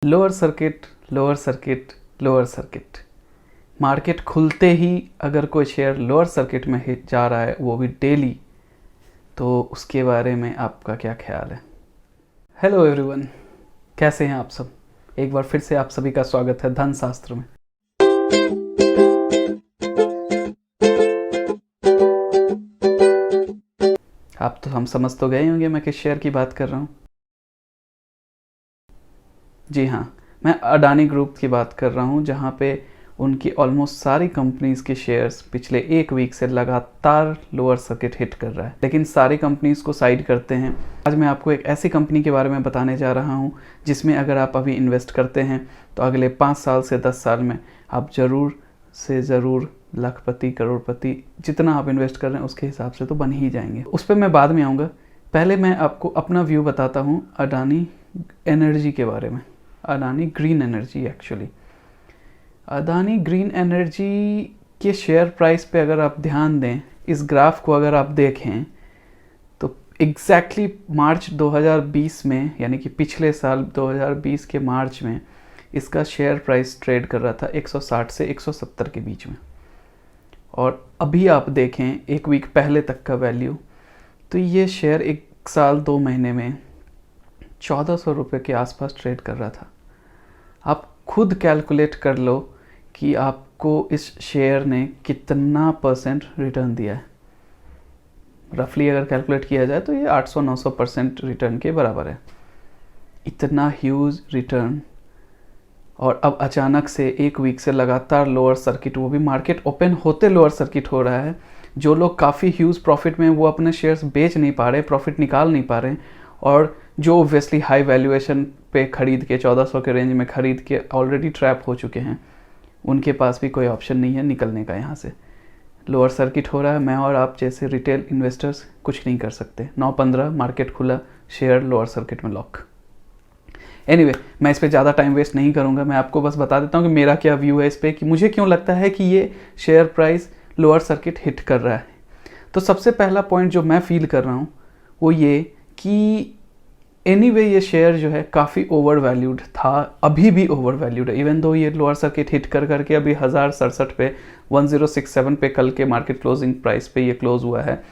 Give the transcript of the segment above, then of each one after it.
Lower circuit, lower circuit, lower circuit. Market खुलते ही अगर कोई शेयर लोअर सर्किट में हिट जा रहा है, वो भी डेली, तो उसके बारे में आपका क्या ख्याल है? हेलो एवरीवन, कैसे हैं आप सब? एक बार फिर से आप सभी का स्वागत है धन शास्त्र में। आप तो हम समझ तो गए होंगे मैं किस शेयर की बात कर रहा हूँ। जी हाँ, मैं अडानी ग्रुप की बात कर रहा हूँ, जहाँ पे उनकी ऑलमोस्ट सारी कंपनीज़ के शेयर्स पिछले एक वीक से लगातार लोअर सर्किट हिट कर रहा है। लेकिन सारी कंपनीज़ को साइड करते हैं, आज मैं आपको एक ऐसी कंपनी के बारे में बताने जा रहा हूँ जिसमें अगर आप अभी इन्वेस्ट करते हैं तो अगले 5 साल से 10 साल में आप ज़रूर से ज़रूर लाखपति, करोड़पति, जितना आप इन्वेस्ट कर रहे हैं उसके हिसाब से तो बन ही जाएंगे। उस पर मैं बाद में आऊँगा। पहले मैं आपको अपना व्यू बताता हूँ अडानी एनर्जी के बारे में। Adani green energy actually. Adani green energy के शेयर प्राइस पे अगर आप ध्यान दें, इस ग्राफ को अगर आप देखें तो एग्जैक्टली मार्च 2020 में, यानी कि पिछले साल 2020 के मार्च में इसका शेयर प्राइस ट्रेड कर रहा था 160 से 170 के बीच में। और अभी आप देखें एक वीक पहले तक का वैल्यू, तो ये शेयर 1 साल 2 महीने में 1400 रुपये के आसपास ट्रेड कर रहा था। आप खुद कैलकुलेट कर लो कि आपको इस शेयर ने कितना % रिटर्न दिया है। रफली अगर कैलकुलेट किया जाए तो ये 800-900% रिटर्न के बराबर है। इतना ह्यूज रिटर्न, और अब अचानक से एक वीक से लगातार लोअर सर्किट, वो भी मार्केट ओपन होते लोअर सर्किट हो रहा है। जो लोग काफ़ी ह्यूज प्रॉफिट में, वो अपने शेयर्स बेच नहीं पा रहे, प्रॉफिट निकाल नहीं पा रहे, और जो ऑब्वियसली हाई वैल्यूएशन पे ख़रीद के 1400 के रेंज में ख़रीद के ऑलरेडी ट्रैप हो चुके हैं, उनके पास भी कोई ऑप्शन नहीं है निकलने का। यहाँ से लोअर सर्किट हो रहा है, मैं और आप जैसे रिटेल इन्वेस्टर्स कुछ नहीं कर सकते। 9:15 मार्केट खुला, शेयर लोअर सर्किट में लॉक। एनीवे, मैं इस पर ज़्यादा टाइम वेस्ट नहीं करूँगा। मैं आपको बस बता देता हूँ कि मेरा क्या व्यू है इस पर, कि मुझे क्यों लगता है कि ये share price lower circuit hit कर रहा है। तो सबसे पहला पॉइंट जो मैं फील कर रहा हूँ वो ये कि एनीवे ये शेयर जो है काफ़ी ओवर वैल्यूड था, अभी भी ओवर वैल्यूड है। इवन दो ये लोअर सर्किट हिट कर करके अभी 1067 पे, 1067 पे कल के मार्केट क्लोजिंग प्राइस पे ये क्लोज हुआ है,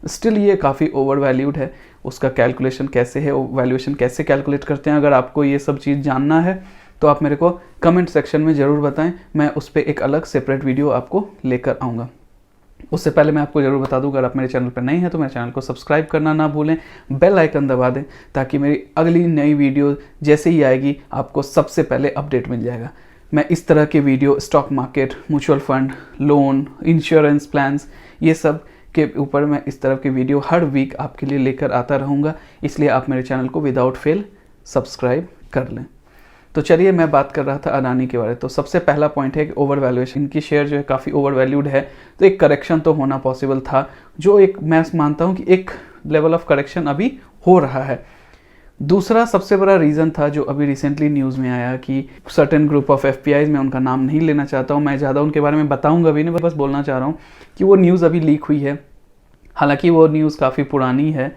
स्टिल ये काफ़ी ओवर वैल्यूड है। उसका कैलकुलेशन कैसे है, वैल्यूएशन कैसे कैलकुलेट करते हैं, अगर आपको ये सब चीज़ जानना है तो आप मेरे को कमेंट सेक्शन में ज़रूर बताएं। मैं उस पर एक अलग सेपरेट वीडियो आपको लेकर आऊँगा। उससे पहले मैं आपको ज़रूर बता दूं, अगर आप मेरे चैनल पर नए हैं तो मेरे चैनल को सब्सक्राइब करना ना भूलें, बेल आइकन दबा दें, ताकि मेरी अगली नई वीडियो जैसे ही आएगी आपको सबसे पहले अपडेट मिल जाएगा। मैं इस तरह के video stock market, mutual fund, loan, insurance plans, ये सब के ऊपर मैं इस तरह के वीडियो हर वीक आपके लिए लेकर आता रहूँगा। इसलिए आप मेरे चैनल को विदाउट फेल सब्सक्राइब कर लें। तो चलिए, मैं बात कर रहा था अडानी के बारे में। तो सबसे पहला पॉइंट है कि ओवर वैल्यूएशन। इनकी शेयर जो है काफ़ी ओवर वैल्यूड है, तो एक करेक्शन तो होना पॉसिबल था, जो एक मैं मानता हूँ कि एक लेवल ऑफ करेक्शन अभी हो रहा है। दूसरा सबसे बड़ा रीज़न था जो अभी रिसेंटली न्यूज़ में आया कि सर्टेन ग्रुप ऑफ FPIs, मैं उनका नाम नहीं लेना चाहता हूँ, मैं ज़्यादा उनके बारे में बताऊँगा भी नहीं, बस बोलना चाह रहा हूँ कि वो न्यूज़ अभी लीक हुई है। हालाँकि वो न्यूज़ काफ़ी पुरानी है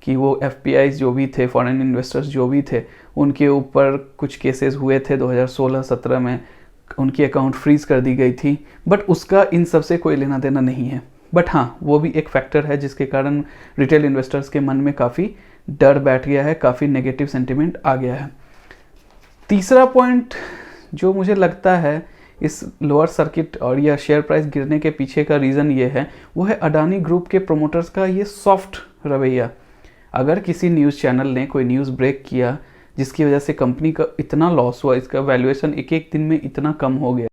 कि वो FPIs जो भी थे, फॉरेन इन्वेस्टर्स जो भी थे, उनके ऊपर कुछ केसेस हुए थे 2016-17 में, उनकी अकाउंट फ्रीज़ कर दी गई थी। बट उसका इन सब से कोई लेना देना नहीं है। बट हाँ, वो भी एक फैक्टर है जिसके कारण रिटेल इन्वेस्टर्स के मन में काफ़ी डर बैठ गया है, काफ़ी नेगेटिव सेंटिमेंट आ गया है। तीसरा पॉइंट जो मुझे लगता है इस लोअर सर्किट और या शेयर प्राइस गिरने के पीछे का रीज़न ये है, वो है अडानी ग्रुप के प्रोमोटर्स का ये सॉफ्ट रवैया। अगर किसी न्यूज़ चैनल ने कोई न्यूज़ ब्रेक किया जिसकी वजह से कंपनी का इतना लॉस हुआ, इसका वैल्यूएशन एक एक दिन में इतना कम हो गया,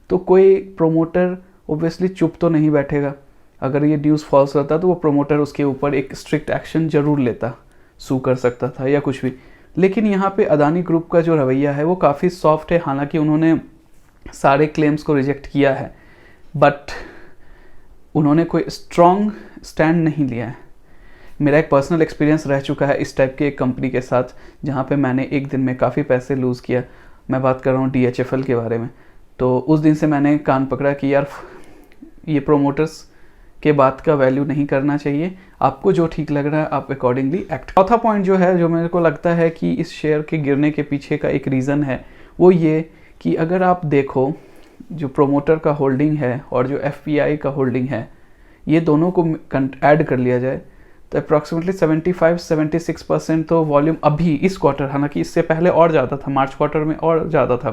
तो कोई प्रोमोटर ऑब्वियसली चुप तो नहीं बैठेगा। अगर ये न्यूज़ फॉल्स रहता तो वो प्रोमोटर उसके ऊपर एक स्ट्रिक्ट एक्शन जरूर लेता, सू कर सकता था या कुछ भी। लेकिन यहाँ पे अडानी ग्रुप का जो रवैया है वो काफ़ी सॉफ्ट है। हालांकि उन्होंने सारे क्लेम्स को रिजेक्ट किया है, बट उन्होंने कोई स्ट्रॉन्ग स्टैंड नहीं लिया है। मेरा एक पर्सनल एक्सपीरियंस रह चुका है इस टाइप के एक कंपनी के साथ, जहाँ पे मैंने एक दिन में काफ़ी पैसे लूज़ किया। मैं बात कर रहा हूँ DHFL के बारे में। तो उस दिन से मैंने कान पकड़ा कि यार ये प्रोमोटर्स के बात का वैल्यू नहीं करना चाहिए। आपको जो ठीक लग रहा है आप अकॉर्डिंगली एक्ट। चौथा पॉइंट जो है, जो मेरे को लगता है कि इस शेयर के गिरने के पीछे का एक रीज़न है, वो ये कि अगर आप देखो जो प्रोमोटर का होल्डिंग है और जो एफपीआई का होल्डिंग है, ये दोनों को ऐड कर लिया जाए तो अप्रॉक्सीमेटली 75-76% तो वॉल्यूम अभी इस क्वार्टर, हालांकि इससे पहले और ज़्यादा था, मार्च क्वार्टर में और ज़्यादा था,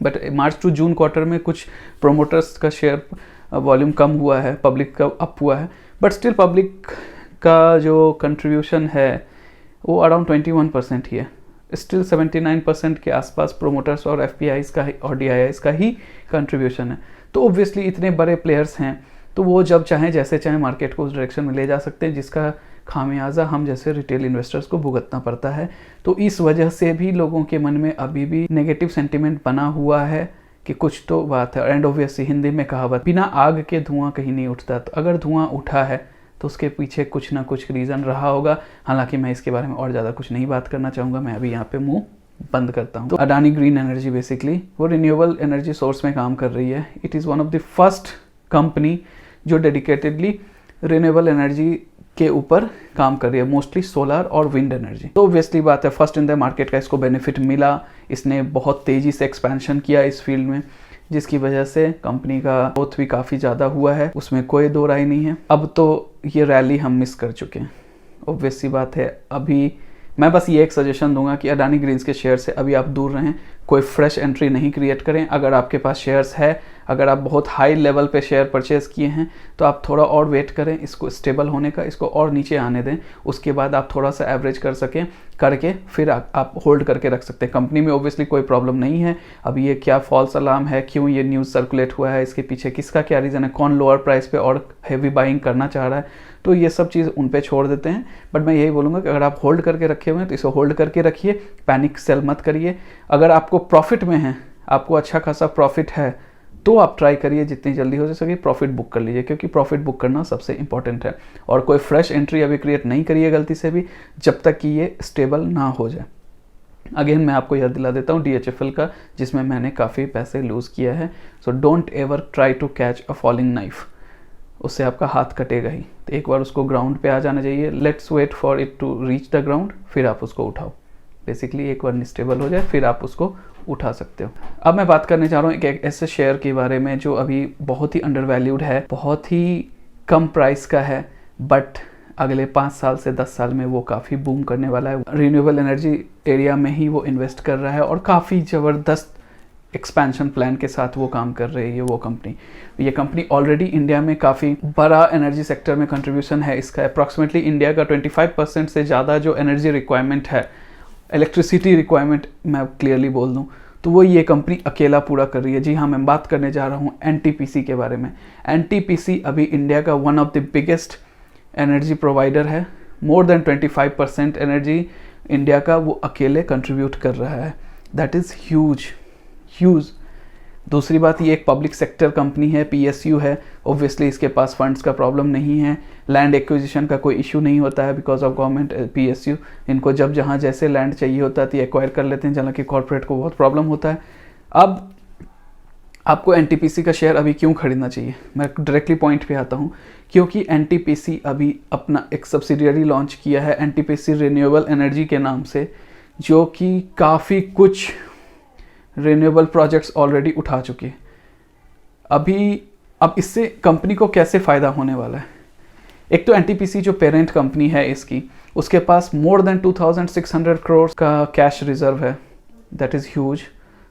but March to June quarter में कुछ प्रोमोटर्स का शेयर वॉल्यूम कम हुआ है, पब्लिक का अप हुआ है, बट स्टिल पब्लिक का जो कंट्रीब्यूशन है वो अराउंड 21% ही है। स्टिल 79% के आसपास प्रोमोटर्स और एफपीआईज का और डीआईआईज का ही कंट्रीब्यूशन है। तो ऑब्वियसली इतने बड़े प्लेयर्स हैं तो वो जब चाहें जैसे चाहें मार्केट को उस डायरेक्शन में ले जा सकते हैं, जिसका खामियाजा हम जैसे रिटेल इन्वेस्टर्स को भुगतना पड़ता है। तो इस वजह से भी लोगों के मन में अभी भी नेगेटिव सेंटिमेंट बना हुआ है कि कुछ तो बात है। एंड ऑब्वियसली हिंदी में कहावत, बिना आग के धुआं कहीं नहीं उठता। तो अगर धुआं उठा है तो उसके पीछे कुछ ना कुछ रीज़न रहा होगा। हालांकि मैं इसके बारे में और ज़्यादा कुछ नहीं बात करना चाहूँगा, मैं अभी यहाँ पे मुंह बंद करता हूँ। तो अडानी ग्रीन एनर्जी बेसिकली वो रिन्यूएबल एनर्जी सोर्स में काम कर रही है। It is one of the first company जो डेडिकेटेडली रिन्यूएबल एनर्जी के ऊपर काम कर रही है, मोस्टली सोलर और विंड एनर्जी। तो ऑब्वियसली बात है, फर्स्ट इन द मार्केट का इसको बेनिफिट मिला। इसने बहुत तेज़ी से एक्सपेंशन किया इस फील्ड में, जिसकी वजह से कंपनी का ग्रोथ भी काफ़ी ज़्यादा हुआ है, उसमें कोई दो राय नहीं है। अब तो ये रैली हम मिस कर चुके हैं, ऑब्वियसली बात है। अभी मैं बस ये एक सजेशन दूंगा कि अडानी ग्रीन्स के शेयर से अभी आप दूर रहें, कोई फ्रेश एंट्री नहीं क्रिएट करें। अगर आपके पास शेयर्स है, अगर आप बहुत हाई लेवल पे शेयर परचेज किए हैं तो आप थोड़ा और वेट करें इसको स्टेबल होने का, इसको और नीचे आने दें, उसके बाद आप थोड़ा सा एवरेज कर सकें, करके फिर आप होल्ड करके रख सकते हैं। कंपनी में ऑब्वियसली कोई प्रॉब्लम नहीं है। अब ये क्या फॉल्स अलार्म है, क्यों ये न्यूज़ सर्कुलेट हुआ है, इसके पीछे किसका क्या रीज़न है, कौन लोअर प्राइस पे और हेवी बाइंग करना चाह रहा है, तो ये सब चीज़ उन पे छोड़ देते हैं। बट मैं यही बोलूँगा कि अगर आप होल्ड करके रखे हुए हैं तो इसे होल्ड करके रखिए, पैनिक सेल मत करिए। अगर आपको प्रॉफिट में है, आपको अच्छा खासा प्रॉफिट है, तो आप ट्राई करिए जितनी जल्दी हो सके प्रॉफिट बुक कर लीजिए, क्योंकि प्रॉफिट बुक करना सबसे इंपॉर्टेंट है। और कोई फ्रेश एंट्री अभी क्रिएट नहीं करिए गलती से भी, जब तक कि ये स्टेबल ना हो जाए। अगेन मैं आपको याद दिला देता हूँ DHFL का, जिसमें मैंने काफ़ी पैसे लूज़ किया है। So don't ever try to catch a falling knife, उससे आपका हाथ कटेगा ही। तो एक बार उसको ग्राउंड पे आ जाना चाहिए, let's wait for it to reach the ground, फिर आप उसको उठाओ। बेसिकली एक बार स्टेबल हो जाए फिर आप उसको उठा सकते हो। अब मैं बात करने जा रहा हूँ एक ऐसे शेयर के बारे में जो अभी बहुत ही अंडरवैल्यूड है, बहुत ही कम प्राइस का है, बट अगले 5 साल से 10 साल में वो काफ़ी बूम करने वाला है। रिन्यूएबल एनर्जी एरिया में ही वो इन्वेस्ट कर रहा है और काफ़ी ज़बरदस्त एक्सपेंशन प्लान के साथ वो काम कर रही है वो कंपनी। ये कंपनी ऑलरेडी इंडिया में काफ़ी बड़ा एनर्जी सेक्टर में कंट्रीब्यूशन है इसका। अप्रॉक्सीमेटली इंडिया का 25% से ज़्यादा जो एनर्जी रिक्वायरमेंट है, इलेक्ट्रिसिटी रिक्वायरमेंट मैं क्लियरली बोल दूं, तो वो ये कंपनी अकेला पूरा कर रही है। जी हाँ, मैं बात करने जा रहा हूँ NTPC के बारे में। NTPC अभी इंडिया का one of the biggest energy provider है। मोर देन 25% एनर्जी इंडिया का वो अकेले कंट्रीब्यूट कर रहा है। That is huge. दूसरी बात, ये एक पब्लिक सेक्टर कंपनी है, PSU है। ऑब्वियसली इसके पास फंड्स का प्रॉब्लम नहीं है, लैंड एक्विजिशन का कोई इशू नहीं होता है बिकॉज ऑफ गवर्नमेंट PSU। इनको जब जहाँ जैसे लैंड चाहिए होता है तो एक्वायर कर लेते हैं, हालांकि कॉर्पोरेट को बहुत प्रॉब्लम होता है। अब आपको NTPC का शेयर अभी क्यों खरीदना चाहिए, मैं डायरेक्टली पॉइंट पे आता हूँ। क्योंकि NTPC अभी अपना एक सब्सिडियरी लॉन्च किया है NTPC रिन्यूएबल एनर्जी के नाम से, जो कि काफ़ी कुछ रिन्यूएबल प्रोजेक्ट्स ऑलरेडी उठा चुके हैं। अब इससे कंपनी को कैसे फ़ायदा होने वाला है। एक तो NTPC जो पेरेंट कंपनी है इसकी, उसके पास मोर देन 2600 करोड़ का कैश रिजर्व है। That is huge.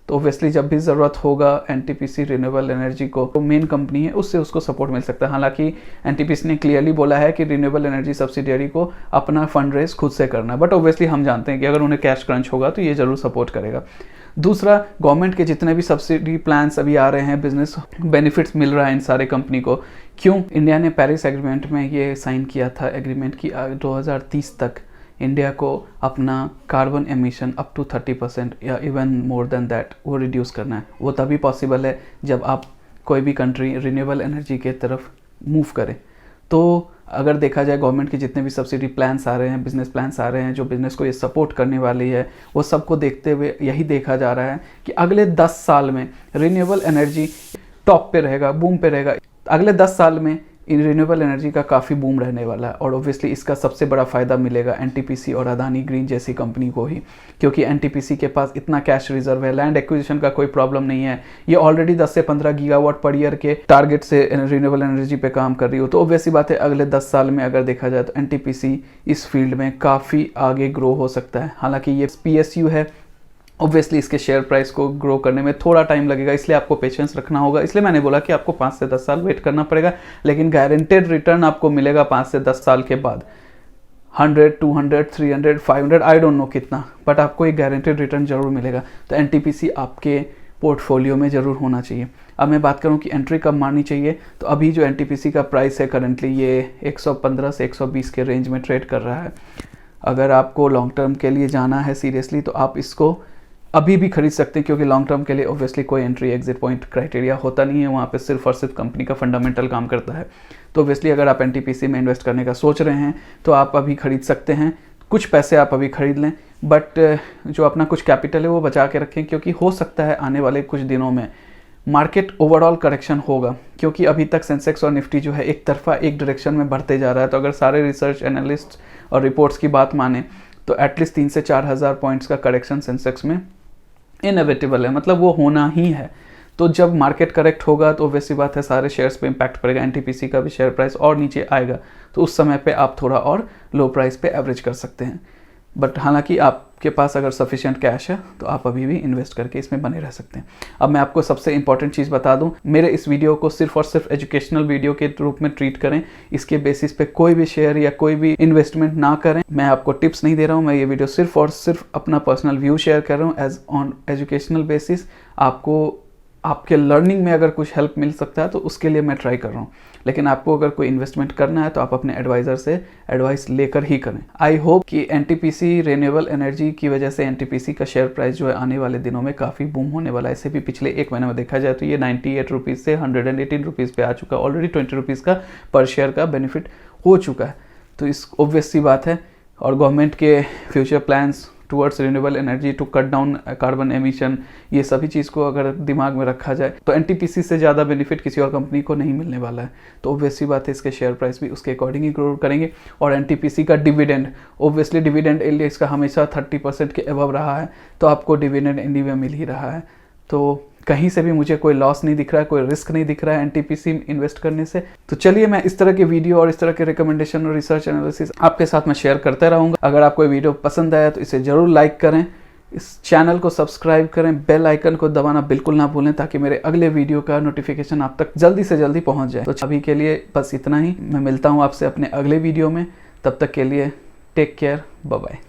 तो ऑब्वियसली जब भी ज़रूरत होगा NTPC रिन्यूएबल एनर्जी को, तो मेन कंपनी है उससे उसको सपोर्ट मिल सकता है। हालांकि NTPC ने क्लियरली बोला है कि रिन्यूएबल एनर्जी सब्सिडियरी को अपना फंड रेज खुद से करना है, बट ऑब्वियसली हम जानते हैं कि अगर उन्हें कैश क्रंच होगा तो ये ज़रूर सपोर्ट करेगा। दूसरा, गवर्नमेंट के जितने भी सब्सिडी प्लान्स अभी आ रहे हैं, बिजनेस बेनिफिट्स मिल रहा है इन सारे कंपनी को। क्यों? इंडिया ने पेरिस एग्रीमेंट में ये साइन किया था एग्रीमेंट की 2030 तक इंडिया को अपना कार्बन एमिशन अप टू 30% या इवन मोर देन दैट वो रिड्यूस करना है। वो तभी पॉसिबल है जब आप कोई भी कंट्री रिन्यूएबल एनर्जी के तरफ मूव करे। तो अगर देखा जाए गवर्नमेंट के जितने भी सब्सिडी प्लान्स आ रहे हैं, बिजनेस प्लान्स आ रहे हैं जो बिज़नेस को ये सपोर्ट करने वाली है, वो सबको देखते हुए यही देखा जा रहा है कि अगले 10 साल में रिन्यूएबल एनर्जी टॉप पे रहेगा, बूम पे रहेगा। अगले 10 साल में रिन्यूएबल एनर्जी का काफ़ी बूम रहने वाला है और ऑब्वियसली इसका सबसे बड़ा फ़ायदा मिलेगा एनटीपीसी और अदानी ग्रीन जैसी कंपनी को ही, क्योंकि एनटीपीसी के पास इतना कैश रिजर्व है, लैंड एक्विजिशन का कोई प्रॉब्लम नहीं है, ये ऑलरेडी 10 से 15 गीगावाट पर ईयर के टारगेट से रिन्यूएबल एनर्जी पे काम कर रही हो। तो ऑब्वियसली बात है अगले 10 साल में अगर देखा जाए तो एनटीपीसी इस फील्ड में काफ़ी आगे ग्रो हो सकता है। हालांकि ये पीएसयू है, ऑब्वियसली इसके शेयर प्राइस को ग्रो करने में थोड़ा टाइम लगेगा, इसलिए आपको पेशेंस रखना होगा। इसलिए मैंने बोला कि आपको 5 से 10 साल वेट करना पड़ेगा, लेकिन गारंटेड रिटर्न आपको मिलेगा 5 से 10 साल के बाद 100, 200, 300, 500, आई डोंट नो कितना, बट आपको एक गारंटेड रिटर्न जरूर मिलेगा। तो एनटीपीसी आपके पोर्टफोलियो में ज़रूर होना चाहिए। अब मैं बात करूं कि एंट्री कब मारनी चाहिए, तो अभी जो एनटीपीसी का प्राइस है करंटली ये 115 से 120 के रेंज में ट्रेड कर रहा है। अगर आपको लॉन्ग टर्म के लिए जाना है सीरियसली तो आप इसको अभी भी खरीद सकते हैं, क्योंकि लॉन्ग टर्म के लिए ऑब्वियसली कोई एंट्री एग्जिट पॉइंट क्राइटेरिया होता नहीं है, वहाँ पे सिर्फ और सिर्फ कंपनी का फंडामेंटल काम करता है। तो ऑब्वियसली अगर आप एनटीपीसी में इन्वेस्ट करने का सोच रहे हैं तो आप अभी खरीद सकते हैं, कुछ पैसे आप अभी खरीद लें, बट जो अपना कुछ कैपिटल है वो बचा के रखें, क्योंकि हो सकता है आने वाले कुछ दिनों में मार्केट ओवरऑल करेक्शन होगा, क्योंकि अभी तक सेंसेक्स और निफ्टी जो है एक तरफा एक डायरेक्शन में बढ़ते जा रहा है। तो अगर सारे रिसर्च एनालिस्ट और रिपोर्ट्स की बात माने तो एटलीस्ट 3 से 4 हज़ार पॉइंट्स का करेक्शन सेंसेक्स में इनएविटेबल है, मतलब वो होना ही है। तो जब मार्केट करेक्ट होगा तो वैसी बात है सारे शेयर्स पे इम्पैक्ट पड़ेगा, एनटीपीसी का भी शेयर प्राइस और नीचे आएगा, तो उस समय पे आप थोड़ा और लो प्राइस पे एवरेज कर सकते हैं। बट हालांकि आपके पास अगर सफिशिएंट कैश है तो आप अभी भी इन्वेस्ट करके इसमें बने रह सकते हैं। अब मैं आपको सबसे इंपॉर्टेंट चीज़ बता दूं, मेरे इस वीडियो को सिर्फ और सिर्फ एजुकेशनल वीडियो के रूप में ट्रीट करें, इसके बेसिस पे कोई भी शेयर या कोई भी इन्वेस्टमेंट ना करें। मैं आपको टिप्स नहीं दे रहा हूं, मैं ये वीडियो सिर्फ और सिर्फ अपना पर्सनल व्यू शेयर कर रहा हूँ एज ऑन एजुकेशनल बेसिस। आपको आपके लर्निंग में अगर कुछ हेल्प मिल सकता है तो उसके लिए मैं ट्राई कर रहा हूँ, लेकिन आपको अगर कोई इन्वेस्टमेंट करना है तो आप अपने एडवाइज़र से एडवाइस लेकर ही करें। आई होप कि एनटीपीसी रिन्यूएबल एनर्जी की वजह से एनटीपीसी का शेयर प्राइस जो है आने वाले दिनों में काफ़ी बूम होने वाला है। ऐसे भी पिछले 1 महीने में देखा जाए तो ये 98 रुपीज़ से 118 रुपीज़ पे आ चुका है, ऑलरेडी 20 रुपीज़ का पर शेयर का बेनिफिट हो चुका है। तो इस ऑब्वियस सी बात है, और गवर्नमेंट के future plans towards renewable energy to cut down carbon emission, ये सभी चीज़ को अगर दिमाग में रखा जाए तो एनटीपीसी से ज़्यादा बेनिफिट किसी और कंपनी को नहीं मिलने वाला है। तो ऑब्वियसली बात है इसके शेयर प्राइस भी उसके अकॉर्डिंग ही ग्रो करेंगे। और एनटीपीसी का डिविडेंड, ऑब्वियसली डिविडेंड एलिया इसका हमेशा 30% के अबव रहा है, तो आपको डिविडेंड एनीवे मिल ही रहा है। तो कहीं से भी मुझे कोई लॉस नहीं दिख रहा है, कोई रिस्क नहीं दिख रहा है एनटीपीसी इन्वेस्ट करने से। तो चलिए मैं इस तरह के वीडियो और इस तरह के रिकमेंडेशन और रिसर्च एनालिसिस आपके साथ मैं शेयर करते रहूँगा। अगर आपको वीडियो पसंद आया तो इसे ज़रूर लाइक करें, इस चैनल को सब्सक्राइब करें, बेल आइकन को दबाना बिल्कुल ना भूलें, ताकि मेरे अगले वीडियो का नोटिफिकेशन आप तक जल्दी से जल्दी पहुँच जाए। तो अभी के लिए बस इतना ही, मैं मिलता हूँ आपसे अपने अगले वीडियो में, तब तक के लिए टेक केयर, बाय बाय।